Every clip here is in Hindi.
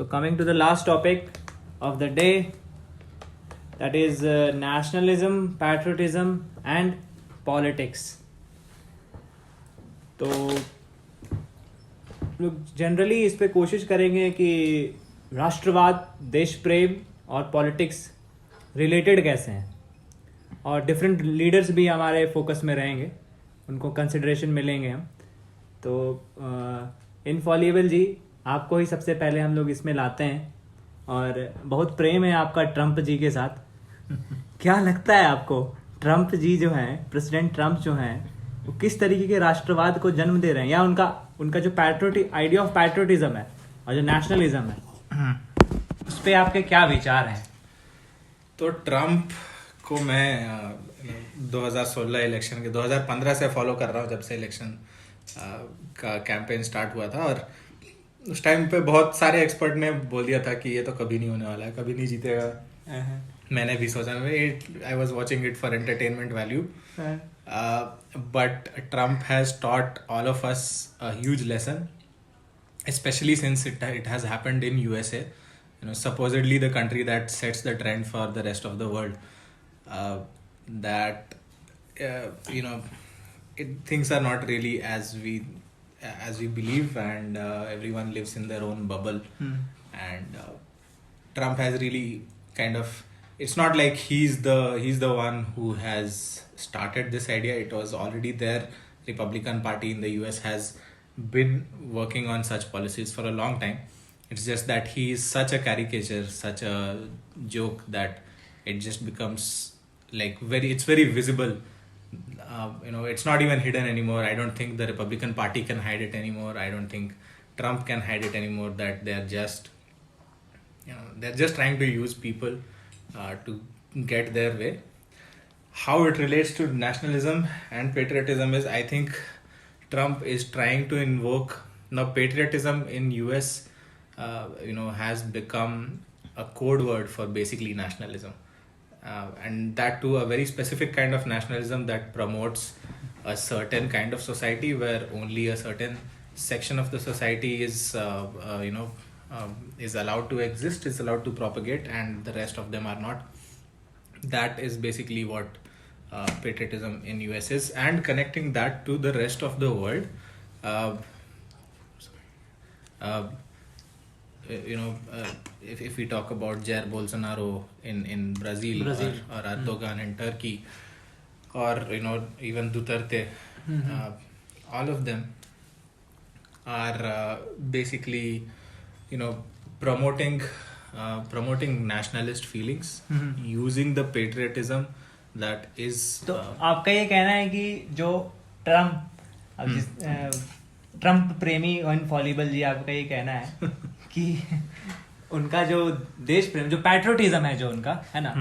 So coming to the last topic of the day, that is nationalism, patriotism and politics. तो लोग जनरली इस पे कोशिश करेंगे कि राष्ट्रवाद, देश प्रेम और पॉलिटिक्स रिलेटेड कैसे हैं, और डिफरेंट लीडर्स भी हमारे फोकस में रहेंगे, उनको कंसिडरेशन मिलेंगे हम. तो इनफॉलिएबल जी, आपको ही सबसे पहले हम लोग इसमें लाते हैं, और बहुत प्रेम है आपका ट्रम्प जी के साथ. क्या लगता है आपको, ट्रम्प जी जो हैं, प्रेसिडेंट ट्रम्प जो हैं, वो किस तरीके के राष्ट्रवाद को जन्म दे रहे हैं, या उनका जो आइडिया ऑफ पैट्रियोटिज्म है और जो नेशनलिज्म है, उस पर आपके क्या विचार हैं? तो ट्रम्प को मैं 2016 इलेक्शन के 2015 से फॉलो कर रहा हूँ, जब से इलेक्शन का कैंपेन स्टार्ट हुआ था. और उस टाइम पे बहुत सारे एक्सपर्ट ने बोल दिया था कि ये तो कभी नहीं होने वाला है, कभी नहीं जीतेगा. मैंने भी सोचा, I was watching it for entertainment value. But Trump has taught all of us a huge lesson, especially since it has happened in USA, supposedly the country that sets the trend for the rest of the world. That things are not really as we believe, and everyone lives in their own bubble. And Trump has really kind of, it's not like he's the one who has started this idea. It was already there. Republican Party in the US has been working on such policies for a long time. It's just that he is such a caricature, such a joke, that it just becomes like it's very visible. It's not even hidden anymore. I don't think the Republican Party can hide it anymore. I don't think Trump can hide it anymore, that they're just trying to use people to get their way. How it relates to nationalism and patriotism is, I think Trump is trying to invoke, now patriotism in US has become a code word for basically nationalism, and that too a very specific kind of nationalism that promotes a certain kind of society where only a certain section of the society is allowed to exist, is allowed to propagate, and the rest of them are not. That is basically what patriotism in US is, and connecting that to the rest of the world. If we talk about Jair Bolsonaro in Brazil. Or Erdogan in Turkey, or even Duterte, all of them are basically promoting nationalist feelings, using the patriotism that is. तो आपका ये कहना है कि जो ट्रम्प प्रेमी और इनफॉलिबल जी, आपका ये कहना है कि उनका जो देश प्रेम, जो पैट्रियोटिज्म है, जो उनका है ना,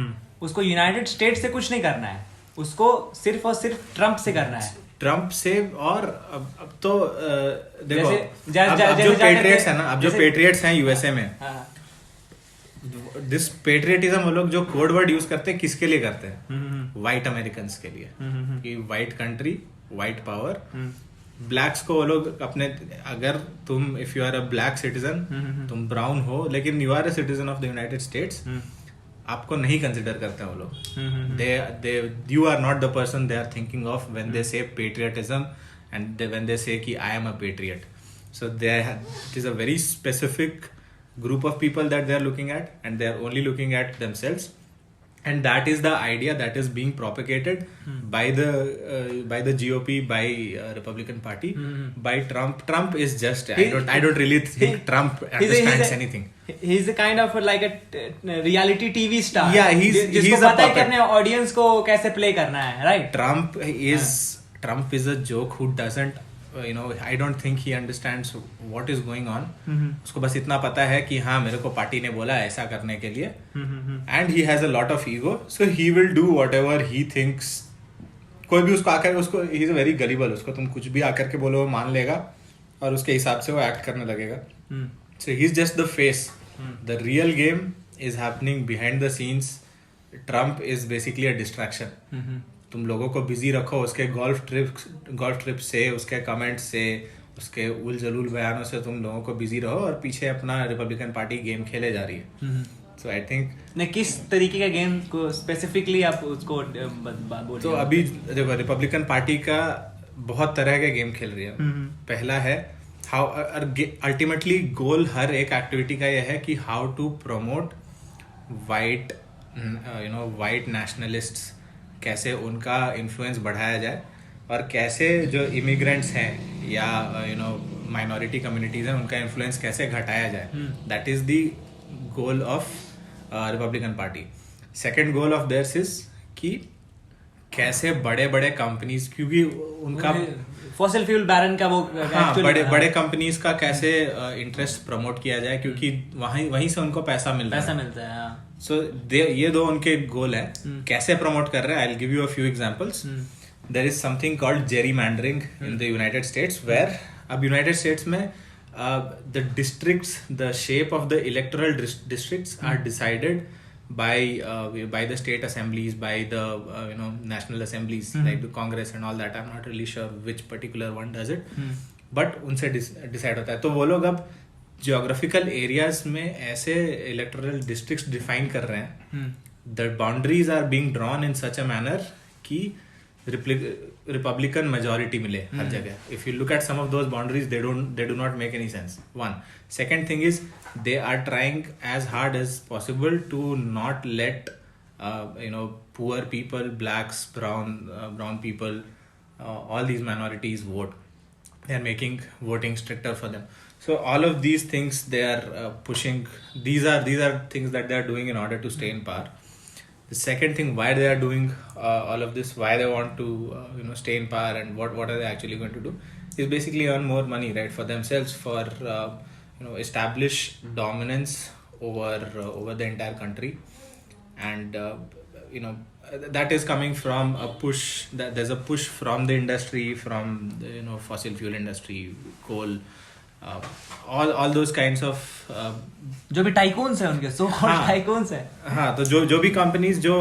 उसको यूनाइटेड स्टेट्स से कुछ नहीं करना है, उसको सिर्फ और सिर्फ ट्रम्प से करना है. ट्रम्प से. और अब तो देखो, अब जो पेट्रियट्स है ना, अब जो पेट्रियट्स हैं यूएसए में, दिस पेट्रियटिज्म वो लोग जो कोड वर्ड यूज करते हैं, किसके लिए करते हैं? व्हाइट अमेरिकन्स के लिए, कि white country, white power. Blacks को वो लोग अपने, अगर तुम, if you are a black citizen, तुम ब्राउन हो लेकिन you are a citizen of the United States, आपको नहीं कंसिडर करते हैं वो लोग. You are not the person they are thinking of when they say patriotism, and when they say कि I am a patriot. So it is a very specific group of people that they are looking at, and they are only looking at themselves, and that is the idea that is being propagated by the GOP, by Republican Party, by Trump is just, I don't really think Trump understands anything. He's a kind of like a reality TV star. Yeah, he's पता है कि अपने ऑडियंस को कैसे प्ले करना है, right? Trump is a joke who doesn't, I don't think he understands what is going on. उसको बस इतना पता है कि हाँ, मेरे को पार्टी ने बोला ऐसा करने के लिए, and he has a lot of ego, so he will do whatever he thinks. कोई भी उसको आकर, उसको, he is very gullible, उसको तुम कुछ भी आकर के बोलो वो मान लेगा, और उसके हिसाब से वो एक्ट करने लगेगा. So he's just the face. The real game is happening behind the scenes. Trump is basically a distraction. तुम लोगों को बिजी रखो उसके गोल्फ ट्रिप से, उसके कमेंट्स से, उसके उल जलूल बयानों से तुम लोगों को बिजी रहो और पीछे अपना रिपब्लिकन पार्टी गेम खेले जा रही है. सो आई थिंक नहीं, किस तरीके का गेम को स्पेसिफिकली आप उसको बोलिए. तो अभी देखो रिपब्लिकन पार्टी का बहुत तरह के गेम खेल रही है. पहला है हाउ अल्टीमेटली गोल हर एक एक्टिविटी का यह है कि how to promote white white nationalists, कैसे उनका इन्फ्लुएंस बढ़ाया जाए और कैसे जो इमिग्रेंट्स हैं या माइनॉरिटी कम्युनिटीज हैं उनका इन्फ्लुएंस कैसे घटाया जाए. That is the goal of Republican party. Second goal of theirs is कि कैसे बड़े बड़े कंपनीज, क्योंकि उनका फॉसिल फ्यूल बैरन का वो बड़े बड़े कंपनीज का कैसे इंटरेस्ट प्रमोट किया जाए, क्योंकि वहीं से उनको पैसा मिलता है. सो ये दो उनके गोल है. कैसे प्रमोट कर रहे हैं, I will give you a few examples. There is something called gerrymandering in the United States, where अब यूनाइटेड स्टेट्स में the districts, the shape of the electoral districts are decided by the state assemblies, by the national assemblies, like the Congress and all that. I'm not really sure which particular one does it, but उनसे डिसाइड होता है. तो वो लोग अब जियोग्राफिकल एरियाज में ऐसे इलेक्टोरल डिस्ट्रिक्ट्स डिफाइन कर रहे हैं. The boundaries are being drawn in such a manner कि रिपब्लिकन मेजोरिटी मिले हर जगह. If you look at some of those boundaries, they do not make any sense. One. Second thing is they are trying as hard as possible to not let poor people, blacks, brown people, all these minorities vote. They are making voting stricter for them. So all of these things they are pushing. These are things that they are doing in order to stay in power. The second thing, why they are doing all of this, why they want to stay in power, and what are they actually going to do, is basically earn more money, right, for themselves, for establish dominance over the entire country. And that is coming from a push. That there's a push from the industry, from the fossil fuel industry, coal, all those kinds of जो भी टाइकून्स हैं उनके सो कॉल्ड टाइकून्स हैं. हाँ, तो जो भी कंपनीज जो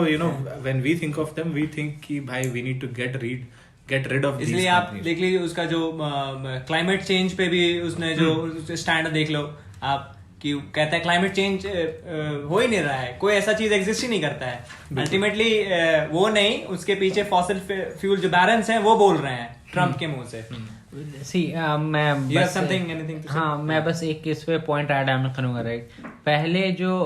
when we think of them, we think कि भाई we need to get rid of these. इसलिए आप देख लीजिए उसका जो क्लाइमेट चेंज पे भी उसने जो स्टैंड देख लो आप, कि कहता है क्लाइमेट चेंज हो ही नहीं रहा है, कोई ऐसा चीज एग्जिस्ट ही नहीं करता है. अल्टीमेटली वो नहीं, उसके पीछे फॉसिल फ्यूल जो बैरन्स हैं वो बोल रहे हैं ट्रम्प के मुंह से. मैं बस एक इस पे पॉइंट ऐड ऑन करूंगा. राइट, पहले जो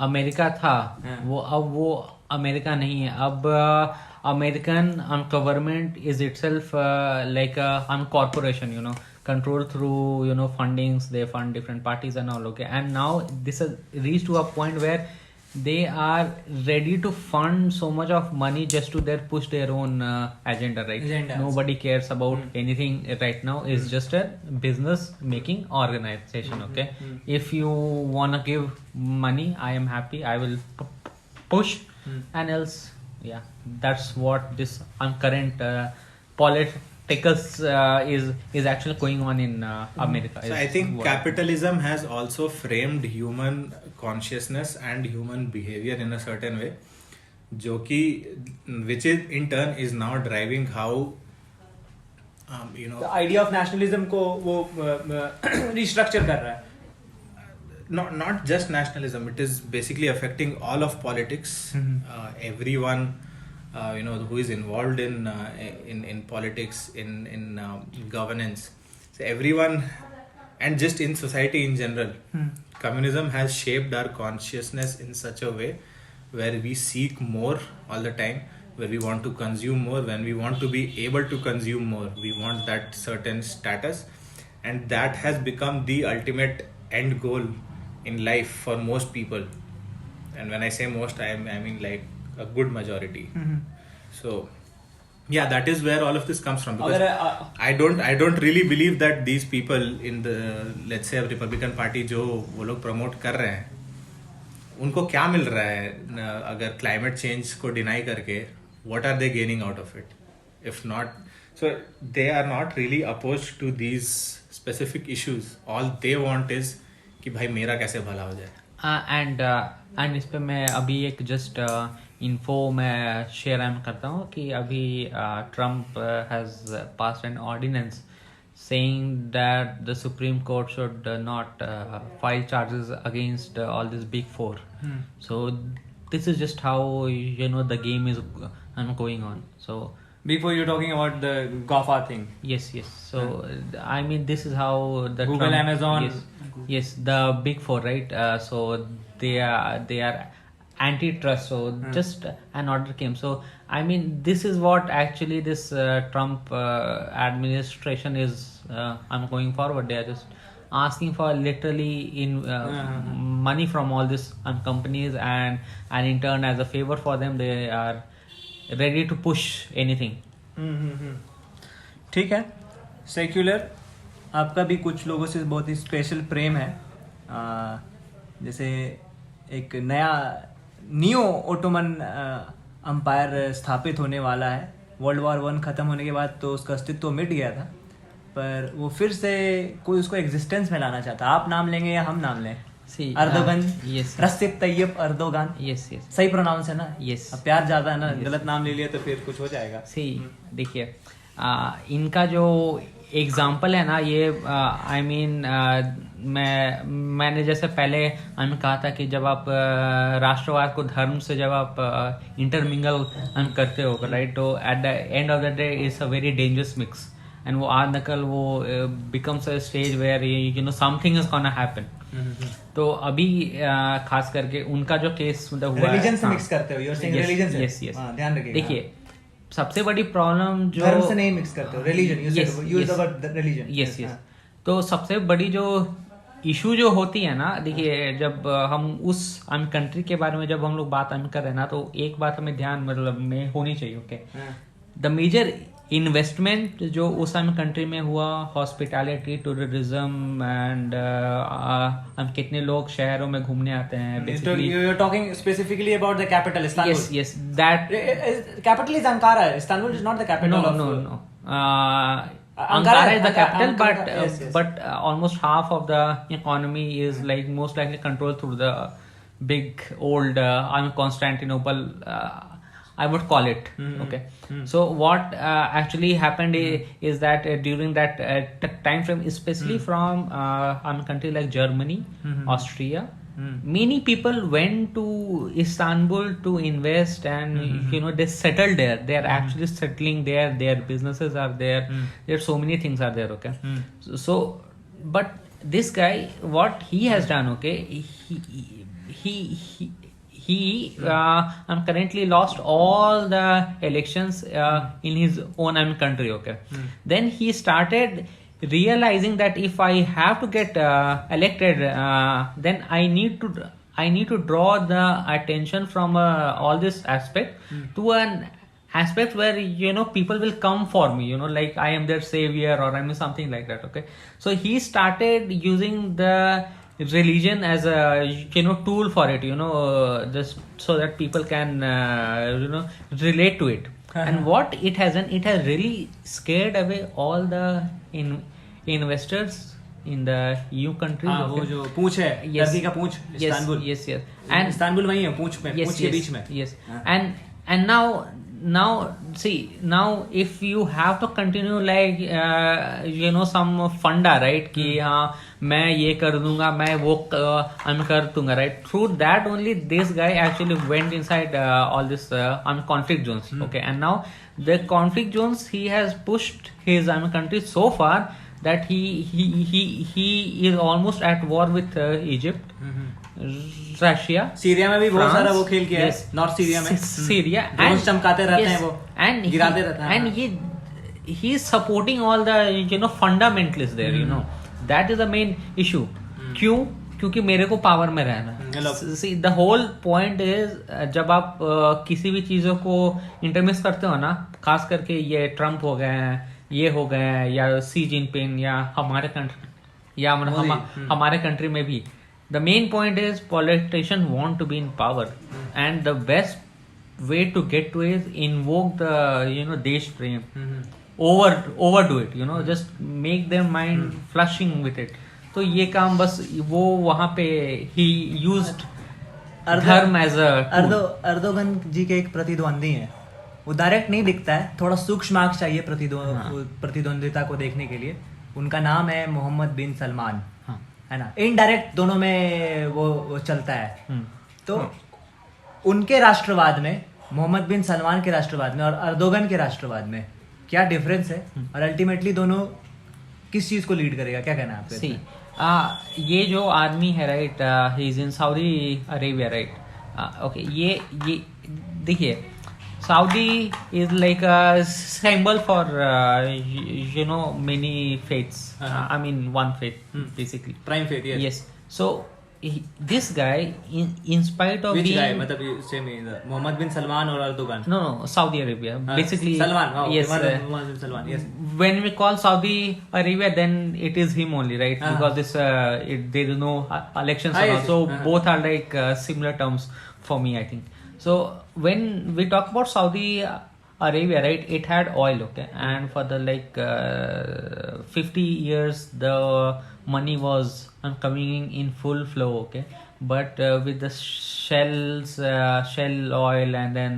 अमेरिका था वो अमेरिका नहीं है. अब American government is itself like corporation, control through fundings. They fund different parties and all. Okay, and now this has reached to a point where they are ready to fund so much of money just to push their own agenda, right? Nobody cares about anything right now. It's just a business making organization. Okay, if you wanna give money, I am happy, I will push. And else, yeah, that's what this current politics is actually going on in America. So I think capitalism has also framed human consciousness and human behavior in a certain way, which is in turn is now driving how the idea of nationalism को वो restructure कर रहा है. Not just nationalism, it is basically affecting all of politics. Everyone who is involved in politics, in governance, so everyone, and just in society in general. Communism has shaped our consciousness in such a way where we seek more all the time, where we want to consume more. When we want to be able to consume more, we want that certain status, and that has become the ultimate end goal in life for most people. And when I say most, I mean like a good majority. So yeah, that is where all of this comes from, because I don't really believe that these people in the, let's say, Republican Party जो वो लोग promote कर रहे हैं, उनको क्या मिल रहा है अगर climate change को deny करके? What are they gaining out of it? If not, so they are not really opposed to these specific issues. All they want is कि भाई मेरा कैसे भला हो जाए. एंड इस पे मैं अभी एक जस्ट इन्फो मैं शेयर करता हूँ कि अभी Trump has passed an ordinance saying that the Supreme Court should not file charges against all these big four. So this is just how the game is going on. So Before you're talking about the GAFA thing. yes. So I mean, this is how the Google, Amazon. yes, the big four, right? So they are antitrust. So just an order came. So I mean, this is what actually this Trump administration is going forward. They are just asking for literally money from all these companies, and in turn, as a favor for them, they are ready to push anything. ठीक है. सेक्युलर, आपका भी कुछ लोगों से बहुत ही स्पेशल प्रेम है. जैसे एक नया नियो ओटोमन अंपायर स्थापित होने वाला है. वर्ल्ड वॉर 1 खत्म होने के बाद तो उसका अस्तित्व मिट गया था, पर वो फिर से कोई उसको एग्जिस्टेंस में लाना चाहता. आप नाम लेंगे या हम नाम लें? Erdogan. yes. Recep Tayyip Erdogan. yes. सही प्रोनाउंस है ना? yes. अब प्यार ज्यादा है ना, गलत नाम ले लिया तो फिर कुछ हो जाएगा. देखिए, इनका जो एग्जाम्पल है ना, ये आई मीन मैंने जैसे पहले कहा था कि जब आप राष्ट्रवाद को धर्म से जब आप इंटरमिंगल करते हो, राइट, तो at the end of the day it's a very dangerous mix. And वो आज नकल वो becomes a stage where something is gonna happen. तो अभी खास करके उनका जो केस मतलब हुआ, रिलीजन से मिक्स करते हो. यू आर सेइंग रिलीजन से. यस. ध्यान रखिएगा. देखिए, सबसे बड़ी प्रॉब्लम जो धर्म से नहीं मिक्स करते हो, religion. You use the word religion. Yes. तो सबसे बड़ी जो इशू जो होती है ना, देखिए, जब हम उस कंट्री के बारे में जब हम लोग बात कर रहे हैं ना, तो एक बात हमें ध्यान मतलब में होनी चाहिए. ओके, द मेजर इन्वेस्टमेंट जो उस कंट्री में हुआ, हॉस्पिटैलिटी, टूरिज्म एंड कितने लोग शहरों में घूमने आते हैं. Basically, you're talking specifically about the capital, Istanbul. yes, that capital is Ankara. Istanbul is not the capital. No. Ankara is the capital, but almost half of the economy is like most likely controlled through the big old Constantinople. I would call it. Okay. So what actually happened is that during that time frame, especially from country like Germany, Austria, many people went to Istanbul to invest, and they settled there. They are actually settling there. Their businesses are there. There are so many things are there. Okay. So but this guy, what he has done, okay, he currently lost all the elections in his own country. Okay. Then he started realizing that if I have to get elected, then I need to draw the attention from all this aspect to an aspect where people will come for me, like I am their savior, or I mean something like that. Okay. So he started using the religion as a tool for it, just so that people can relate to it. And what it has done, it has really scared away all the investors in the EU countries. वो जो पूंछ है, टर्की का पूंछ, इस्तांबुल. yes. And इस्तांबुल वही है, पूंछ में, पूंछ के बीच में. yes. And now now if you have to continue like some funda, right, कि हाँ मैं ये कर दूंगा, मैं वो कर दूंगा, right, through that only this guy actually went inside all this conflict zones. Okay. And now the conflict zones, he has pushed his country so far that he is almost at war with Egypt, Russia, Syria में भी बहुत सारा वो खेल किया है. नॉर्थ सीरिया में सीरिया ड्रोन चमकाते रहते हैं वो, and गिराते रहते हैं. and he is supporting all the fundamentalists there. That is the main issue. क्यों? क्योंकि मेरे को पावर में रहना. See, the whole point is जब आप किसी भी चीजों को इंटरमिक्स करते हो ना, खास करके ये ट्रम्प हो गए हैं, ये हो गए हैं, या सी जिनपिंग, या हमारे कंट्री, या हमारे कंट्री में भी, the main point is politicians want to be in power, and the best way to get to is invoke the desh prem, overdo it, just make their mind flushing with it. तो ये काम बस वो वहाँ पे he used धर्म as a अर्दोगन जी के एक प्रतिद्वंदी है. वो डायरेक्ट नहीं दिखता है, थोड़ा सूक्ष्म आंख चाहिए प्रतिद्वंदिता को देखने के लिए. उनका नाम है मोहम्मद बिन सलमान, हाँ। है ना, इनडायरेक्ट दोनों में वो चलता है। तो उनके राष्ट्रवाद में, मोहम्मद बिन सलमान के राष्ट्रवाद में और अर्दोगन के राष्ट्रवाद में क्या डिफरेंस है, और अल्टीमेटली दोनों किस चीज को लीड करेगा, क्या कहना है आपका? सी ये जो आर्मी है right, he is in Saudi Arabia right, okay, ये देखिए, Saudi is like a symbol for you know many faiths, I mean one faith basically, prime faith, yes. So this guy in spite of Which being guy? मतलब same ही, मोहम्मद बिन सलमान और Erdogan? no Saudi Arabia basically, Salman, yes, Mohammed bin Salman, yes. when we call Saudi Arabia then it is him only, right? Because this there is no elections and all, so both are like similar terms for me, I think. So when we talk about Saudi Arabia, right, it had oil, okay, and for the like 50 years the money was coming in full flow, okay, but with the shell oil and then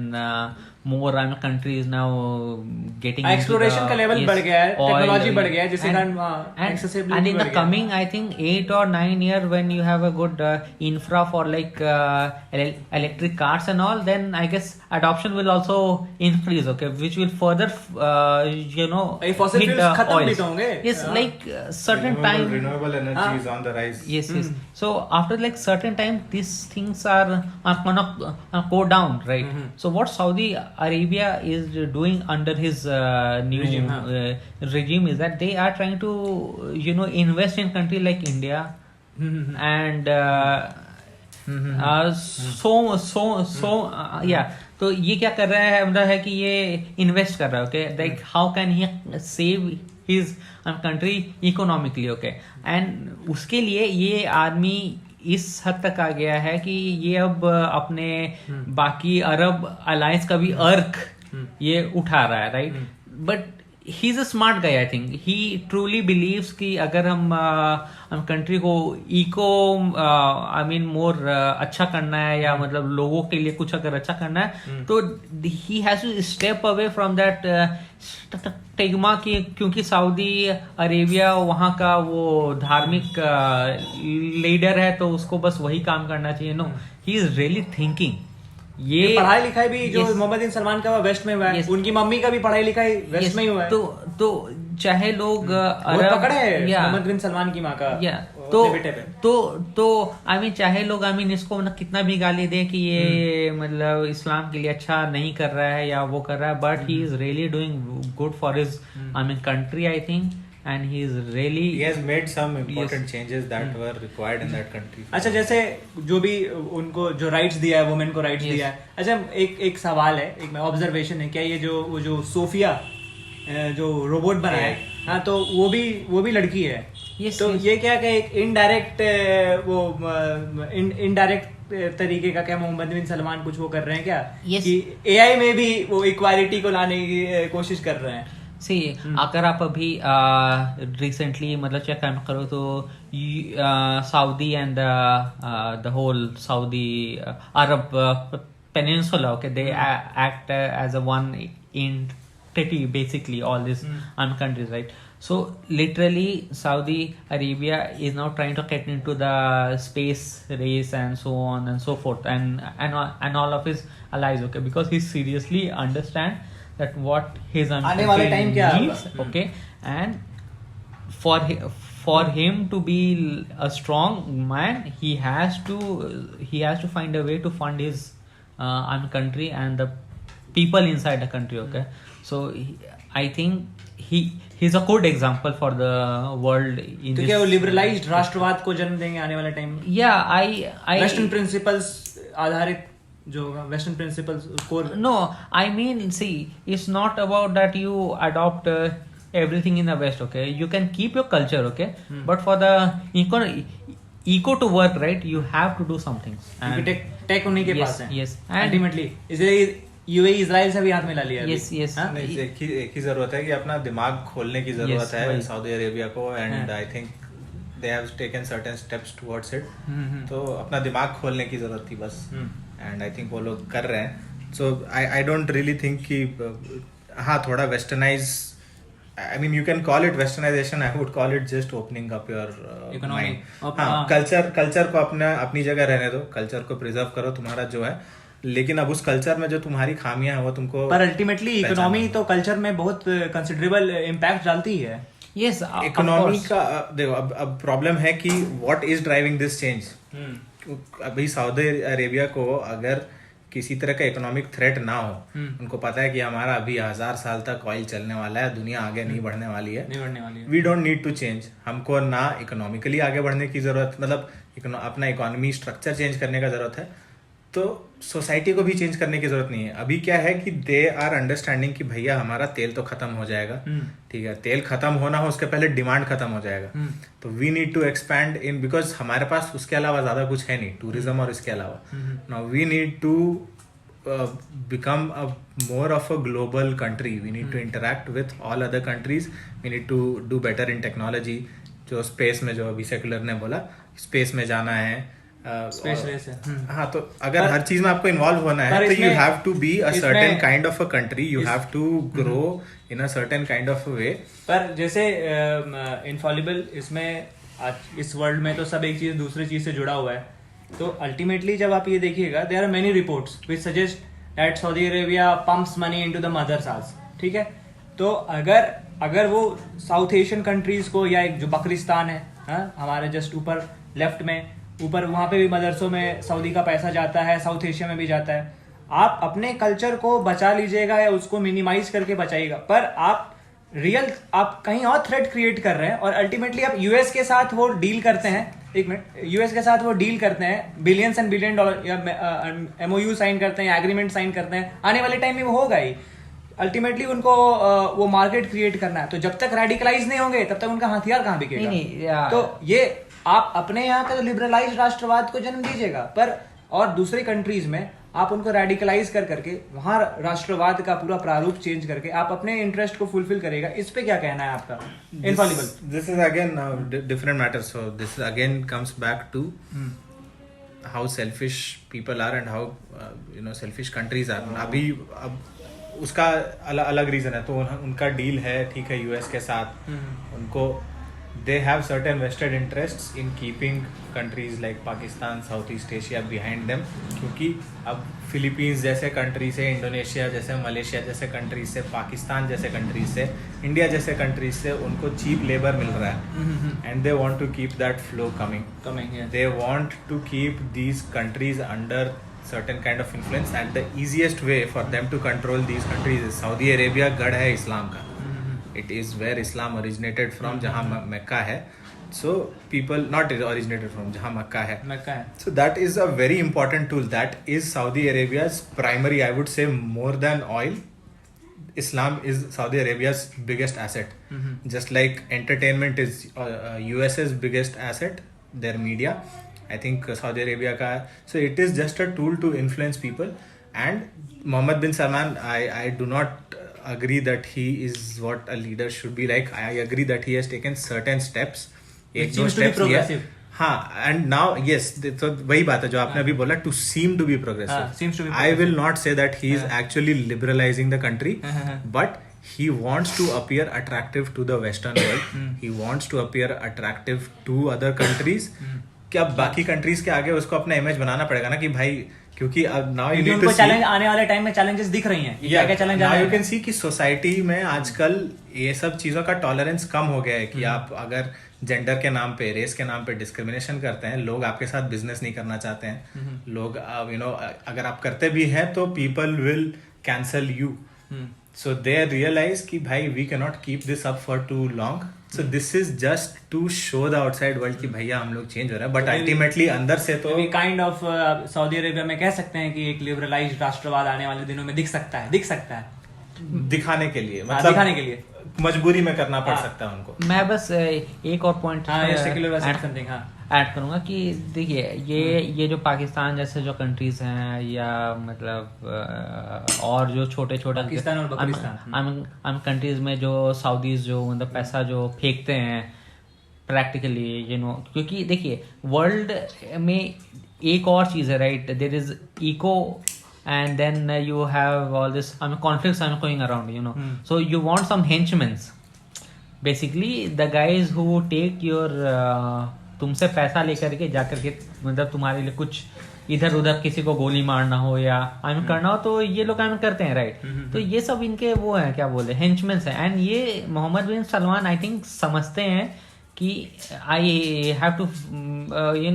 more countries now getting exploration into का level बढ़ गया है, technology बढ़ गया है, जिससे and in the coming I think 8 or 9 years when you have a good infra for like electric cars and all, then I guess adoption will also increase, okay, which will further you know fossil hit fuels खत्म भी oils. तो होंगे, Yes, like certain time, renewable energy is on the rise. yes. So after like certain time these things are gonna go down, right? So what Saudi Arabia is doing under his new regime is that they are trying to you know invest in country like India and yeah, तो ये क्या कर रहा है, मतलब है कि ये इन्वेस्ट कर रहा है, okay, like how can he save his country economically, okay, and उसके लिए ये आदमी इस हद तक आ गया है कि ये अब अपने बाकी अरब अलायंस का भी अर्क ये उठा रहा है, right? But he is a smart guy, I think he truly believes कि अगर हम कंट्री को इको आई मीन मोर अच्छा करना है, या मतलब लोगों के लिए कुछ अगर अच्छा करना है, तो he has to step away from that stigma की, क्योंकि सऊदी अरेबिया वहाँ का वो धार्मिक लीडर है, तो उसको बस वही काम करना चाहिए। No, he is really thinking. ये पढ़ाई लिखाई भी जो मोहम्मद बिन सलमान का वेस्ट में हुआ है, उनकी मम्मी का भी पढ़ाई लिखाई वेस्ट में ही हुआ है, तो चाहे लोग पकड़े हैं मोहम्मद बिन सलमान की माँ का बेटे पे, तो आई मीन चाहे लोग आई मीन इसको मतलब कितना भी गाली दे कि ये मतलब इस्लाम के लिए अच्छा नहीं कर रहा है या वो कर रहा है, but he is really doing good for his I mean country, I think, and he has made some important changes that were required in that country. अच्छा, जैसे जो भी उनको जो राइट्स दिया है, वुमेन को राइट्स दिया है, अच्छा एक सवाल है, एक ऑब्जर्वेशन है, क्या ये जो सोफिया जो रोबोट बना है, हाँ, तो वो भी लड़की है, तो ये क्या एक इनडायरेक्ट वो इनडायरेक्ट तरीके का क्या मोहम्मद बिन सलमान कुछ वो कर रहे हैं क्या, कि एआई में भी वो इक्वालिटी को लाने की कोशिश कर रहे हैं? अगर आप अभी रिसेंटली मतलब चेक करो तो Saudi and the whole Saudi Arab peninsula, okay, they act as a one entity, basically all these countries, right? So literally Saudi Arabia is now trying to get into the space race and so on and so forth, and all of his allies, okay, because he seriously understand that what his आने वाले टाइम क्या needs, okay, and for him to be a strong man, he has to find a way to fund his country and the people inside the country, okay. So I think he's a good example for the world in तो क्या वो लिबरलाइज्ड राष्ट्रवाद को जन्म देंगे आने वाले टाइम में? I वेस्टर्न प्रिंसिपल्स आधारित जो western principles core, no, I mean, see, it's not about that you adopt everything in the West, okay, you can keep your culture, okay, but for the eco to work, right, you have to do something, and tech उन्हीं के पास है, yes, अल्टीमेटली इसलिए यूएई इजराइल से भी हाथ मिला लिया। yes एक ही जरूरत है कि अपना दिमाग खोलने की जरूरत है सऊदी अरेबिया को, and I think they have taken certain steps towards it, तो अपना दिमाग खोलने की जरूरत थी बस, एंड आई थिंक वो लोग कर रहे हैं। सो आई डोंट रियली थिंक कि हाँ थोड़ा westernise I mean, you can call it westernization. I would call it just opening up your Economy. mind. हाँ, हाँ, कल्चर को अपनी जगह रहने दो, कल्चर को प्रिजर्व करो, तुम्हारा जो है, लेकिन अब उस कल्चर में जो तुम्हारी खामियां हैं वो तुमको, पर अल्टीमेटली इकोनॉमी तो कल्चर में बहुत कंसिडरेबल इम्पैक्ट डालती है. Yes, इकोनॉमी का देखो, अब प्रॉब्लम है कि what is driving this change. अभी सऊदी अरेबिया को अगर किसी तरह का इकोनॉमिक थ्रेट ना हो, उनको पता है कि हमारा अभी 1000 साल तक ऑयल चलने वाला है, दुनिया आगे नहीं बढ़ने वाली है, we don't need to change. हमको ना इकोनॉमिकली आगे बढ़ने की जरूरत, मतलब अपना इकोनॉमी स्ट्रक्चर चेंज करने का जरूरत है, तो सोसाइटी को भी चेंज करने की जरूरत नहीं है. अभी क्या है कि दे आर अंडरस्टैंडिंग कि भैया हमारा तेल तो खत्म हो जाएगा, ठीक है, तेल खत्म होना हो उसके पहले डिमांड खत्म हो जाएगा, तो we need to expand in, because हमारे पास उसके अलावा ज्यादा कुछ है नहीं, टूरिज्म और इसके अलावा. Now we need to become a more of a global country. We need to interact with all other countries. We need to do better in technology. जो स्पेस में, जो अभी सेकुलर ने बोला, स्पेस में जाना है, स्पेस रेस है. हाँ, तो अगर हर चीज में आपको इन्वॉल्व होना है, तो you have to be a certain kind of a country, you have to grow in a certain kind of way. पर जैसे इनफॉलिबल, इसमें आज इस वर्ल्ड में तो सब एक चीज दूसरी चीज से जुड़ा हुआ है, तो अल्टीमेटली जब आप ये देखिएगा, there are many reports which suggest that Saudi Arabia pumps money into the mother's house. ठीक है, तो अगर वो साउथ एशियन कंट्रीज को, या एक जो बकरिस्तान है, हमारे जस्ट ऊपर लेफ्ट में ऊपर, वहां पे भी मदरसों में सऊदी का पैसा जाता है, साउथ एशिया में भी जाता है. आप अपने कल्चर को बचा लीजिएगा या उसको मिनिमाइज करके बचाइएगा, पर आप कहीं और थ्रेट क्रिएट कर रहे हैं, और अल्टीमेटली आप यूएस के साथ वो डील करते हैं, एक मिनट, यूएस के साथ वो डील करते हैं, बिलियंस एंड बिलियन डॉलर या एमओयू साइन करते हैं, एग्रीमेंट साइन करते हैं, आने वाले टाइम में वो होगा ही. अल्टीमेटली उनको वो मार्केट क्रिएट करना है, तो जब तक रेडिकलाइज नहीं होंगे तब तक उनका हथियार कहाँ बिकेगा. तो ये आप अपने यहाँ का तो लिबरलाइज राष्ट्रवाद को जन्म दीजिएगा, पर और दूसरे कंट्रीज में आप उनको रेडिकलाइज करके वहां राष्ट्रवाद का पूरा प्रारूप चेंज करके आप अपने इंटरेस्ट को फुलफिल करेगा. इस पे क्या कहना है आपका? Infallible, this is again different matter. So this again comes back to how selfish people are and how selfish countries are. अभी अब उसका अलग रीजन है, तो उनका डील है, ठीक है, यूएस के साथ. उनको they have certain vested interests in keeping countries like Pakistan, Southeast Asia behind them, क्योंकि अब फिलीपींस जैसे कंट्री से, इंडोनेशिया जैसे, मलेशिया जैसे कंट्रीज से, पाकिस्तान जैसे कंट्रीज से, इंडिया जैसे कंट्रीज से उनको चीप लेबर मिल रहा है, and they want to keep that flow coming. They want to keep these countries under certain kind of influence, and the easiest way for them to control these countries is Saudi Arabia गढ़ है इस्लाम का. It is where Islam originated from, जहाँ मक्का है. So people, not originated from, जहाँ मक्का है. So that is a very important tool. That is Saudi Arabia's primary, I would say, more than oil. Islam is Saudi Arabia's biggest asset. Just like entertainment is US's biggest asset, their media. I think Saudi Arabia का. So it is just a tool to influence people. And Mohammed bin Salman, I do not agree that he is what a leader should be like. I agree that he has taken certain steps. It seems to be progressive. हाँ, and now yes, तो वही बात है जो आपने अभी बोला, to seem to be progressive. Seems to be I will not say that he is actually liberalizing the country, but he wants to appear attractive to the Western world. He wants to appear attractive to other countries. कि अब बाकी कंट्रीज के आगे उसको अपना इमेज बनाना पड़ेगा ना, कि भाई, क्योंकि अब now you need to challenge, आने वाले टाइम में चैलेंजेस दिख रही हैं. क्या चैलेंज आ रहा है? यू कैन सी कि सोसाइटी में आजकल ये सब चीजों का टॉलरेंस कम हो गया है, कि आप अगर जेंडर के नाम पे, रेस के नाम पे डिस्क्रिमिनेशन करते हैं, लोग आपके साथ बिजनेस नहीं करना चाहते हैं. लोग अगर आप करते भी हैं तो people will cancel you. So they realize कि भाई we cannot keep this up for too long. So this is just to show the outside world कि भैया हम लोग चेंज हो रहे हैं, but ultimately अंदर से तो काइंड ऑफ सऊदी अरेबिया में कह सकते हैं कि एक लिबरलाइज्ड राष्ट्रवाद आने वाले दिनों में दिख सकता है दिखाने के लिए, मतलब दिखाने के लिए मजबूरी में करना पड़ सकता है उनको. मैं बस एक और पॉइंट ऐड करूंगा कि देखिए, ये जो पाकिस्तान जैसे जो कंट्रीज हैं, या मतलब और जो छोटे छोटे पाकिस्तान और बकरिस्तान कंट्रीज में जो साउदीज जो मतलब पैसा जो फेंकते हैं प्रैक्टिकली, क्योंकि देखिए वर्ल्ड में एक और चीज है, right, there is eco and then you have all this conflicts going around, so you want some henchmen basically the guys who take your तुमसे पैसा लेकर के जाकर के मतलब तुम्हारे लिए कुछ इधर उधर किसी को गोली मारना हो या करना हो तो ये लोग करते हैं राइट। तो ये सब इनके वो है क्या बोले हेंचमेंस है। एंड ये Mohammed bin Salman I think समझते हैं कि I have to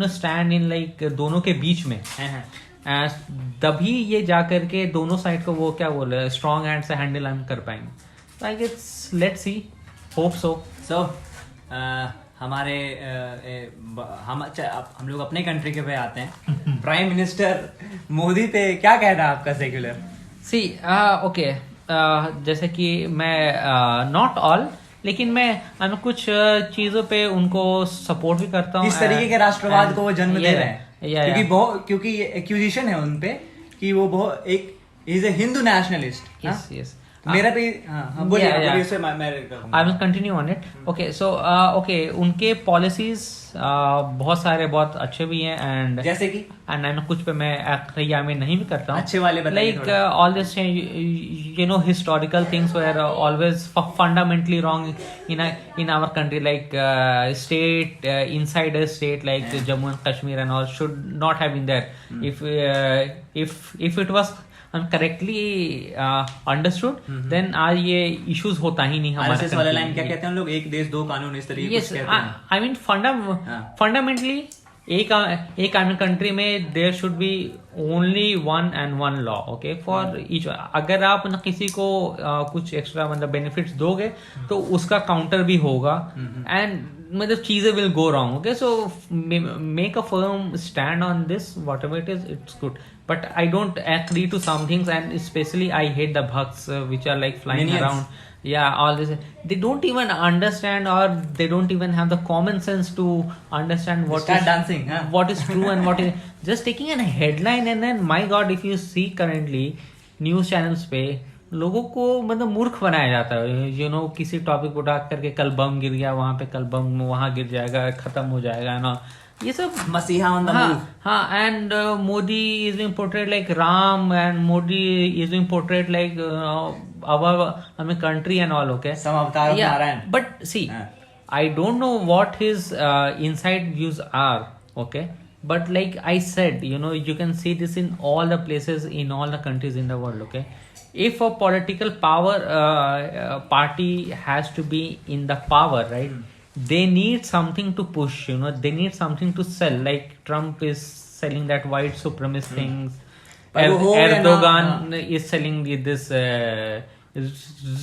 stand in like दोनों के बीच में, तभी ये जा करके दोनों साइड को वो क्या बोले स्ट्रॉन्ग हैंड से हैंडल कर पाएंगे। I guess let's see, hope so. हमारे हम लोग अपने कंट्री के पे आते हैं। प्राइम मिनिस्टर मोदी पे क्या कहना है आपका सेक्युलर? सी ओके, जैसे कि मैं नॉट ऑल लेकिन मैं कुछ चीजों पे उनको सपोर्ट भी करता हूँ। इस तरीके के राष्ट्रवाद को वो जन्म दे रहे हैं क्योंकि ये एक्यूजिशन है उनपे कि वो बहुत एक is a Hindu nationalist. Yes मेरा भी बोलिए I will continue on it. Okay so okay, उनके पॉलिसीज बहुत सारे बहुत अच्छे भी हैं एंड जैसे कि कुछ पे मैं या में नहीं भी करता हूँ अच्छे वाले like all this historical things were always fundamentally wrong in our country like state inside a state like Jammu and Kashmir and all should not have been there. If it was correctly understood then आज ये इश्यूज होता ही नहीं हमारे वाला लाइन क्या कहते हैं लोग, एक देश दो कानून, इस तरीके से कहते हैं। आई मीन फंडामेंटली एक कंट्री में there should be only one and one law okay for each. अगर आप ना किसी को कुछ एक्स्ट्रा मतलब बेनिफिट्स दोगे तो उसका काउंटर भी होगा एंड मतलब चीजें will go wrong okay. So make a firm stand on this what ever it is, it's good but I don't agree to some things and especially I hate the bugs which are like flying Minions. Around all this. They don't even understand or they don't even have the common sense to understand what is dancing what is true and what is just taking a headline and then my god if you see currently news channels पे लोगों को मतलब मूर्ख बनाया जाता है किसी टॉपिक को उठा करके कल बम गिर गया वहां पे, कल बम वहां गिर जाएगा, खत्म हो जाएगा ना, ये सब मसीहा ऑन द मूव। हाँ and Modi is being portrayed like Ram and Modi is being portrayed like our country and all okay some avatar Narayan. But see I don't know what his inside views are okay but like I said you can see this in all the places in all the countries in the world okay. If a political power party has to be in the power right they need something to push they need something to sell like Trump is selling that white supremacist things, Erdogan is selling this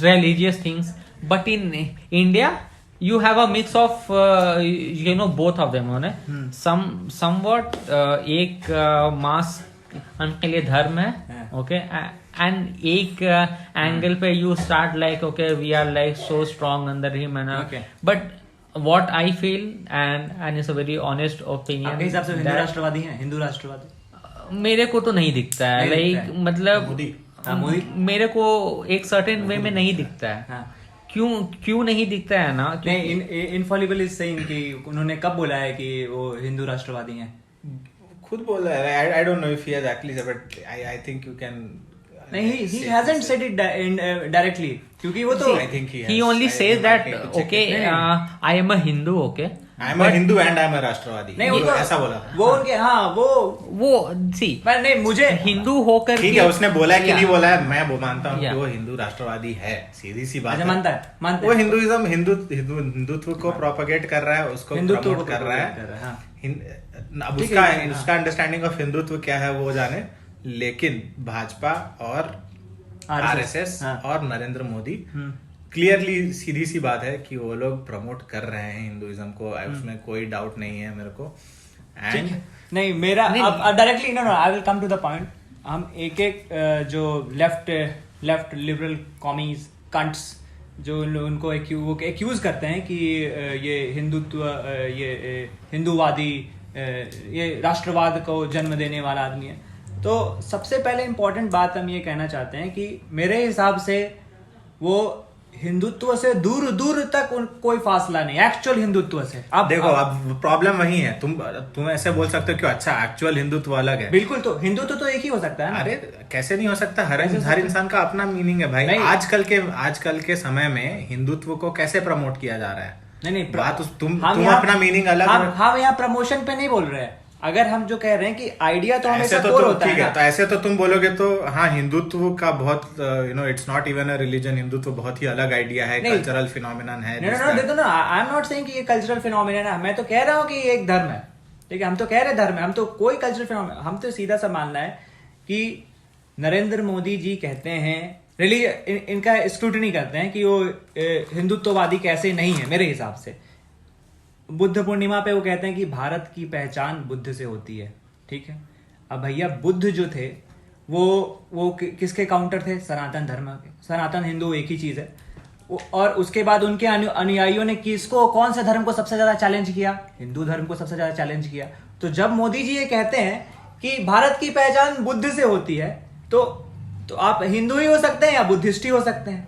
religious things, but in India you have a mix of both of them somewhat एक मास के लिए धर्म है ओके एंड एक एंगल पे you start like okay we are like so strong under him and but what I feel and it's a very honest opinion आपके हिसाब से हिंदू राष्ट्रवादी हैं? हिंदू राष्ट्रवादी मेरे को तो नहीं दिखता है लाइक मतलब मोदी मेरे को एक सर्टेन वे में नहीं दिखता है। क्यों नहीं दिखता है ना? नहीं इनफॉलिबल इज सेइंग कि उन्होंने कब बोला है कि वो हिंदू राष्ट्रवादी हैं? खुद बोला है। आई don't know if he has actually said but I think you can नहीं he hasn't said it directly क्योंकि वो तो I think he only says that okay I am a Hindu okay I am a Hindu and I am a राष्ट्रवादी नहीं वो तो ऐसा बोला वो उनके वो सी पर नहीं मुझे हिंदू होकर ठीक है उसने बोला है कि नहीं बोला है मैं वो मानता हूँ कि वो हिंदू राष्ट्रवादी है सीधी सी बात है मानता है वो हिंदुइज्म हिंदुत्व को प्रोपेगेट कर रहा है उसको प्रमोट कर रहा है। अब उसका अंडरस्टैंडिंग ऑफ हिंदुत्व क्या है वो जाने लेकिन भाजपा और आरएसएस और नरेंद्र मोदी क्लियरली सीधी सी बात है कि वो लोग प्रमोट कर रहे हैं हिंदुइज्म को, उसमें कोई डाउट नहीं है मेरे को। एंड नहीं मेरा अब directly no I will come to the point. हम एक जो लेफ्ट लिबरल कॉमीज कंट्स जो उनको एक्यूज करते हैं कि ये हिंदुत्व ये हिंदूवादी ये राष्ट्रवाद को जन्म देने वाला आदमी है। तो सबसे पहले इम्पोर्टेंट बात हम ये कहना चाहते हैं कि मेरे हिसाब से वो हिंदुत्व से दूर दूर तक कोई फासला नहीं, एक्चुअल हिंदुत्व से। अब देखो, अब प्रॉब्लम वही है, तुम ऐसे बोल सकते हो कि अच्छा एक्चुअल हिंदुत्व अलग है। बिल्कुल, तो हिंदुत्व तो एक ही हो सकता है ना। अरे कैसे नहीं हो सकता, हर इंसान का अपना मीनिंग है भाई। आजकल के समय में हिंदुत्व को कैसे प्रमोट किया जा रहा है? नहीं, बात तुम अपना मीनिंग अलग। हम यहाँ प्रमोशन पे नहीं बोल रहे हैं। अगर हम जो कह रहे हैं कि आइडिया तो हमेशा तो कोर होता ठीक है है, तो ऐसे तो तुम बोलोगे तो हाँ, हिंदुत्व का बहुत it's not even a religion, Hindutva बहुत ही अलग आइडिया है, कल्चरल फिनोमिनन है। देखो ना, आई एम नॉट सेइंग कि ये कल्चरल फिनोमिनन है, मैं तो कह रहा हूँ कि ये एक धर्म है, ठीक है। हम तो कह रहे धर्म है, हम तो कोई कल्चरल फिनोमिनन, हम तो सीधा सा मानना है कि नरेंद्र मोदी जी कहते हैं, रिलीजन इनका स्क्रूटनी करते हैं कि वो हिंदुत्ववादी कैसे नहीं है मेरे हिसाब से। बुद्ध पूर्णिमा पे वो कहते हैं कि भारत की पहचान बुद्ध से होती है, ठीक है। अब भैया बुद्ध जो थे वो किसके काउंटर थे? सनातन धर्म के। सनातन हिंदू एक ही चीज है। और उसके बाद उनके अनुयायियों ने किसको, कौन से धर्म को सबसे ज्यादा चैलेंज किया? हिंदू धर्म को सबसे ज्यादा चैलेंज किया। तो जब मोदी जी ये कहते हैं कि भारत की पहचान बुद्ध से होती है, तो आप हिंदू ही हो सकते हैं या बुद्धिस्ट ही हो सकते हैं।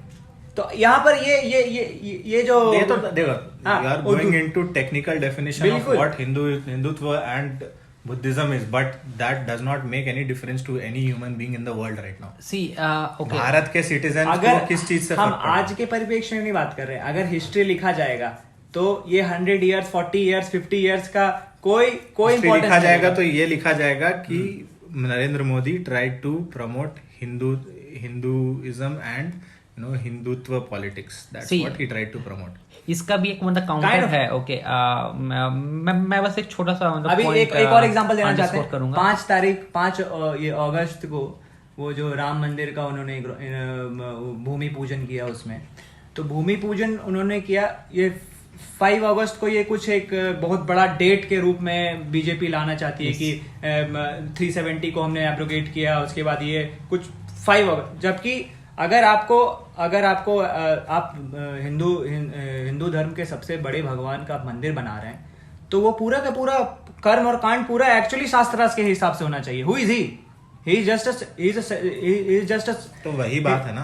तो यहाँ पर ये जो तो देखो, you are going into technical definition of what Hindutva and Buddhism is, but that does not make any difference to any human being in the world right now. See, okay. Bharat के सिटीजन को किस चीज से हम आज के परिप्रेक्ष्य में नहीं बात कर रहे हैं। अगर हिस्ट्री लिखा जाएगा तो ये 100 years, 40 years, 50 years का कोई इम्पोर्टेंस लिखा जाएगा तो ये लिखा जाएगा कि Narendra Modi tried to promote Hinduism and Hindutva politics, that's what he tried to promote. इसका भी एक मतलब काउंटर है। ओके, मैं बस एक छोटा सा मतलब अभी एक और एग्जांपल देना चाहते हैं। 5 ये अगस्त को वो जो राम मंदिर का उन्होंने भूमि पूजन किया, उसमें तो भूमि पूजन उन्होंने किया, ये 5 अगस्त को ये कुछ एक बहुत बड़ा डेट के रूप में बीजेपी लाना चाहती है कि 370 को हमने एब्रोगेट किया, उसके बाद ये कुछ 5 अगस्त। जबकि अगर आपको आप हिंदू धर्म के सबसे बड़े भगवान का मंदिर बना रहे हैं, तो वो पूरा का पूरा कर्म और कांड पूरा एक्चुअली शास्त्रार्थ के हिसाब से होना चाहिए। Who is he? He is just a तो वही बात है ना,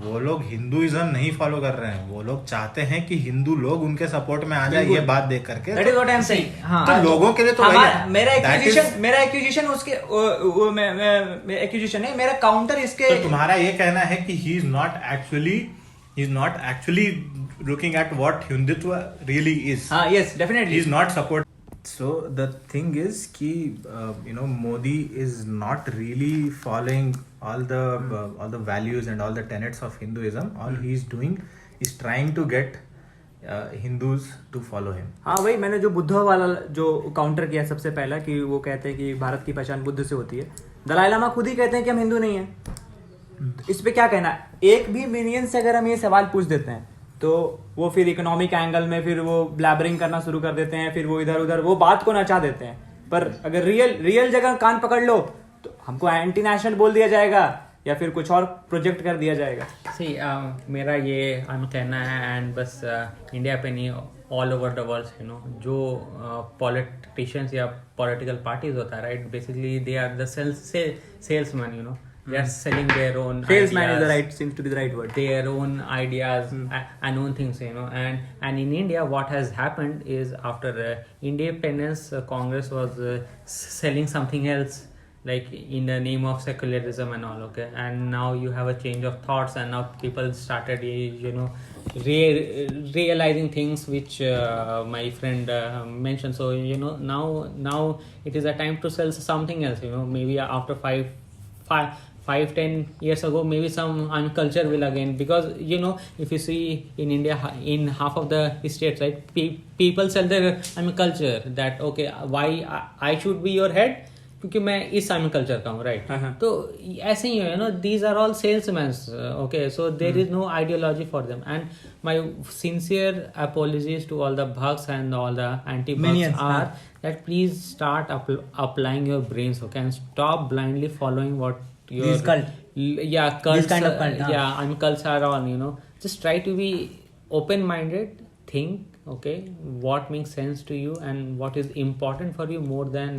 वो लोग हिंदुइज्म नहीं फॉलो कर रहे हैं, वो लोग चाहते हैं कि हिंदू लोग उनके सपोर्ट में आ जाए, ये बात देख करके। That is what I am saying. तो लोगों के लिए तो मेरा एक्यूजिशन उसके एक्यूजिशन है, मेरा काउंटर इसके। तो तुम्हारा ये कहना है कि he is not actually looking at what Hindutva really is. Yes, definitely. He is not support. So the thing is कि Modi is not really following all the values and all the tenets of Hinduism. All he is doing is trying to get Hindus to follow him. हाँ, वही मैंने जो बुद्ध वाला जो काउंटर किया सबसे पहला, कि वो कहते हैं कि भारत की पहचान बुद्ध से होती है। दलाई लामा खुद ही कहते हैं कि हम हिंदू नहीं हैं। इस पे क्या कहना है? एक भी मिलियन से अगर हम ये सवाल पूछ देते हैं तो वो फिर इकोनॉमिक एंगल में फिर वो ब्लैबरिंग करना शुरू कर देते हैं, फिर वो इधर उधर वो बात को नचा देते हैं। पर अगर रियल जगह कान पकड़ लो तो हमको एंटी नेशनल बोल दिया जाएगा या फिर कुछ और प्रोजेक्ट कर दिया जाएगा। मेरा ये कहना है, एंड बस इंडिया पे नहीं, ऑल ओवर द वर्ल्ड जो पॉलिटिशियंस या पॉलिटिकल पार्टीज होता है, right, basically they are the salesman, they are selling their own salesman seems to be the right word, their own ideas and own things, and in India what has happened is after independence, Congress was selling something else, like in the name of secularism and all, okay, and now you have a change of thoughts, and now people started realizing things which my friend mentioned. So now it is a time to sell something else, maybe after 5-10 years ago, maybe some culture will again, because if you see in India, in half of the states, right, people sell their culture, that okay, why I should be your head क्योंकि मैं इस कल्चर का हूँ, राइट। तो ऐसे ही है, these are all salesmen, okay, so there is no ideology for them, and my sincere apologies to all the bugs and all the anti-bugs are that please start applying your brains, okay, and stop blindly following what your these cults, cults kind of cult, cults are all, just try to be open-minded, think, okay, what makes sense to you and what is important for you, more than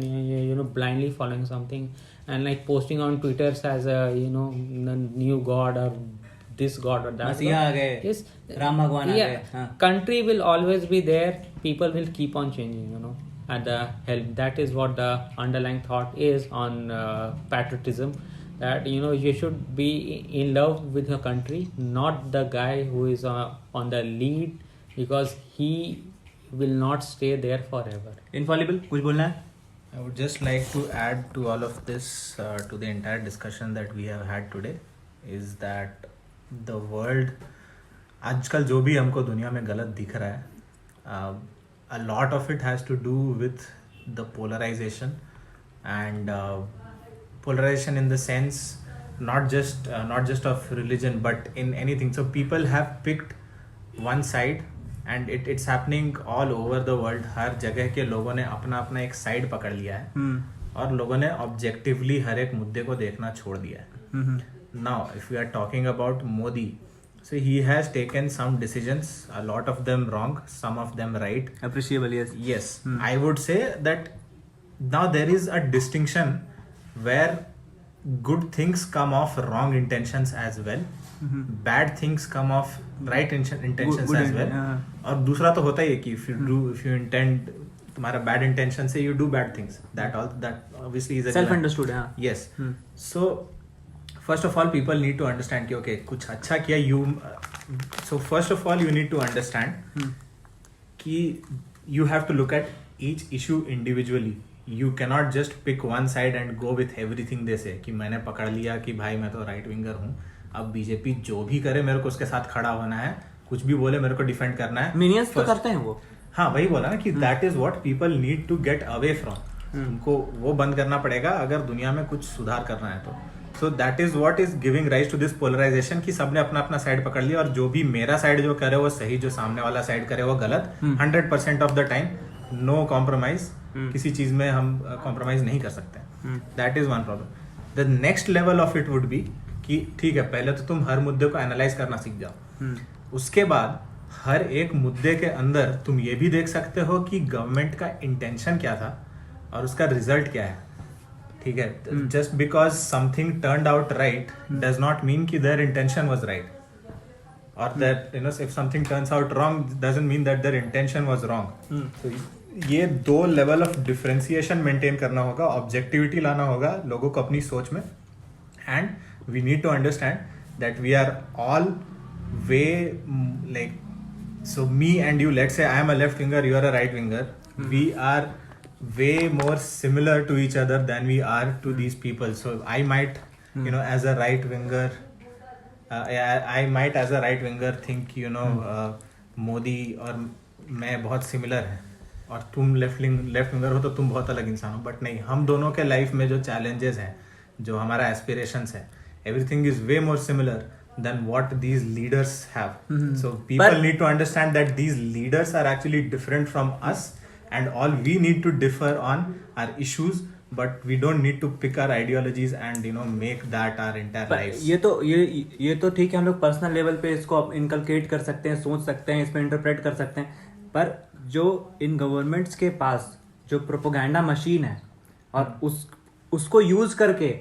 blindly following something and like posting on Twitter as a the new god or this god or that मसीहा आ गए, yes, राम भगवान आ yeah, गए, हाँ. country will always be there, people will keep on changing, you know, at the help. That is what the underlying thought is on patriotism, that you know you should be in love with your country, not the guy who is on the lead, because he will not stay there forever. Infallible, कुछ बोलना है? I would just like to add to all of this, to the entire discussion that we have had today, is that the world, आजकल जो भी हमको दुनिया में गलत दिख रहा है, a lot of it has to do with the polarization, and polarization in the sense not just of religion but in anything. So people have picked one side, and it's happening all over the world. हर जगह के लोगों ने अपना अपना एक साइड पकड़ लिया है, और लोगों ने ऑब्जेक्टिवली हर एक मुद्दे को देखना छोड़ दिया है. Now if we are talking about Modi, so he has taken some decisions, a lot of them wrong, some of them right. Appreciable, yes. I would say that now there is a distinction where good things come off wrong intentions as well, bad things come off right intentions good as well. और दूसरा तो होता ही है कि if you intend, तुम्हारा bad intention से you do bad things, that obviously is a Self understood, हाँ. yes. So first of all people need to understand कि okay कुछ अच्छा किया, so first of all you need to understand कि you have to look at each issue individually. You cannot just pick one side and go with everything they say कि मैंने पकड़ लिया कि भाई मैं तो राइट विंगर हूँ, अब बीजेपी जो भी करे मेरे को उसके साथ खड़ा होना है, कुछ भी बोले मेरे को डिफेंड करना है. मिनियंस तो करते हैं वो. हाँ वही बोला ना कि that is what people need to get away from. उनको वो बंद करना पड़ेगा अगर दुनिया में कुछ सुधार करना है तो. So that is what is giving rise to this polarisation कि सबने अपना अपना साइड पकड़ लिया, और जो भी मेरा साइड जो करे वो सही, जो सामने वाला साइड करे वो गलत. 100% of the time no compromise. किसी चीज में हम कॉम्प्रोमाइज नहीं कर सकते. That is one problem. The next level of it would be कि ठीक है पहले तो तुम हर मुद्दे को एनालाइज करना सीख जाओ. उसके बाद हर एक मुद्दे के अंदर तुम ये भी देख सकते हो कि गवर्नमेंट का इंटेंशन क्या था और उसका रिजल्ट क्या है. ठीक है, just because something turned out right does not mean कि देयर इंटेंशन वाज राइट, और that you know if something turns out wrong doesn't mean that there intention was wrong. तो ये दो लेवल ऑफ डिफरेंशिएशन मेंटेन करना होगा, ऑब्जेक्टिविटी लाना होगा लोगों को अपनी सोच में, and we need to understand that we are all way like, so me and you, let's say I am a left winger, you are a right winger, we are way more similar to each other than we are to these people. So I might you know as a right winger I might as a right winger think you know Modi और मैं बहुत सिमिलर है, और तुम लेफ्ट विंगर हो तो तुम बहुत अलग इंसान हो. बट नहीं, हम दोनों के लाइफ में जो चैलेंजेस हैं, जो हमारा एस्पिरेशंस है, everything is way more similar than what these leaders have. So people need to understand that these leaders are actually different from us, and all we need to differ on our issues, but we don't need to pick our ideologies and you know make that our entire lives. ये तो ठीक है, हम लोग पर्सनल लेवल पे इसको इनकलकेट कर सकते हैं, सोच सकते हैं, इसमें इंटरप्रेट कर सकते हैं, पर जो इन गवर्नमेंट्स के पास जो प्रोपोगेंडा मशीन है और उसको यूज करके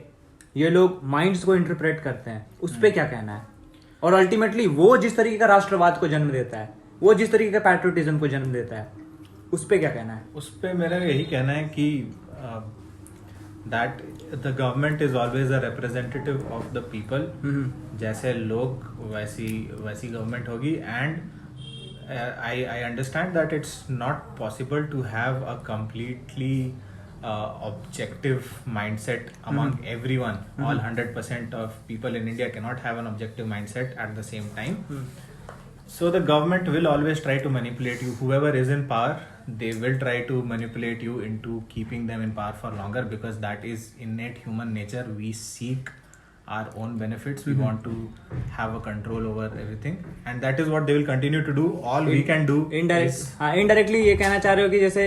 ये लोग माइंड्स को इंटरप्रेट करते हैं, उस पे क्या कहना है? और अल्टीमेटली वो जिस तरीके का राष्ट्रवाद को जन्म देता है, वो जिस तरीके का पैट्रियोटिज्म को जन्म देता है, उस पे क्या कहना है? उस पे मेरा यही कहना है कि that the government is always a representative of the people. जैसे लोग वैसी गवर्नमेंट होगी. And I understand that it's not possible to have a completely objective mindset among everyone. All 100% of people in India cannot have an objective mindset at the same time. So the government will always try to manipulate you. Whoever is in power, they will try to manipulate you into keeping them in power for longer, because that is innate human nature. We seek our own benefits. We want to have a control over everything, and that is what they will continue to do. All we can do indirectly ये कहना चाह रहे हो कि जैसे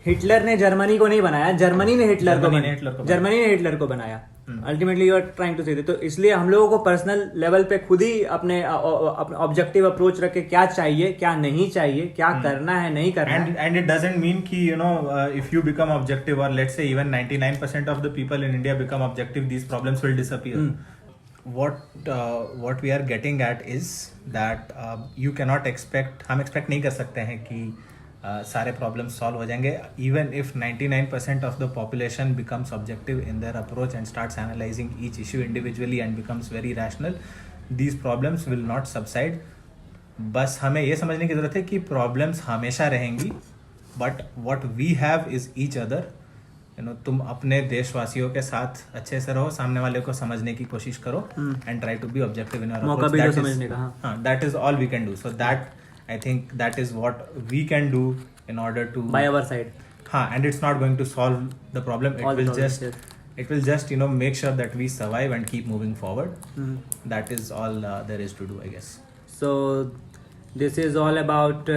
हिटलर ने जर्मनी को नहीं बनाया, जर्मनी ने हिटलर को बनाया. Ultimately you are trying to say, तो इसलिए हम लोगों को पर्सनल लेवल पे खुद ही अपने ऑब्जेक्टिव अप्रोच रख के क्या चाहिए, क्या नहीं चाहिए, क्या करना है, नहीं करना है. एंड इट डजंट मीन कि you know if you become objective, और let's say even 99% of the people in India become objective, these problems will disappear. what we are getting at is that you cannot expect, हम expect नहीं कर सकते हैं कि सारे problems solve हो जाएंगे. Even if 99% of the population becomes objective in their approach and starts analyzing each issue individually and becomes very rational, these problems will not subside. बस हमें ये समझने की ज़रूरत है कि problems हमेशा रहेंगी, but what we have is each other. तुम अपने देशवासियों के साथ अच्छे से रहो, सामने वाले को समझने की कोशिश करो and try to be objective in your मौका भी दो समझने का. हाँ, that is all we can do. So that I think that is what we can do in order to buy our side. हाँ, and it's not going to solve the problem. It will just make sure that we survive and keep moving forward. That is all there is to do, I guess. So this is all about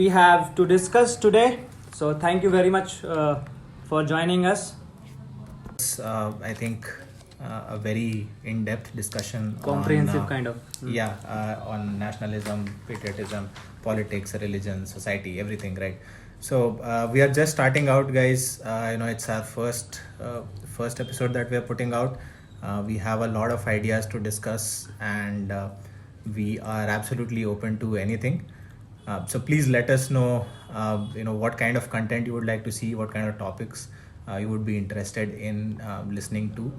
we have to discuss today. So thank you very much for joining us. I think a very in-depth discussion, Comprehensive on, kind of. on nationalism, patriotism, politics, religion, society, everything, right? So we are just starting out, guys. It's our first episode that we are putting out. We have a lot of ideas to discuss, and we are absolutely open to anything. So please let us know, what kind of content you would like to see, what kind of topics you would be interested in listening to,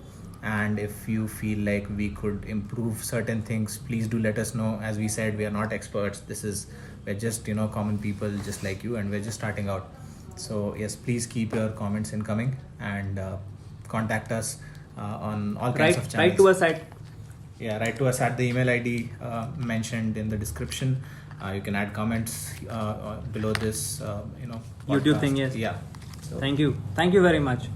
and if you feel like we could improve certain things, please do let us know. As we said, we are not experts. We're just common people just like you, and we're just starting out. So yes, please keep your comments incoming and contact us on all kinds of channels. Write to us write to us at the email ID mentioned in the description. You can add comments below this, YouTube thing. Yes. Yeah. So, Thank you very much.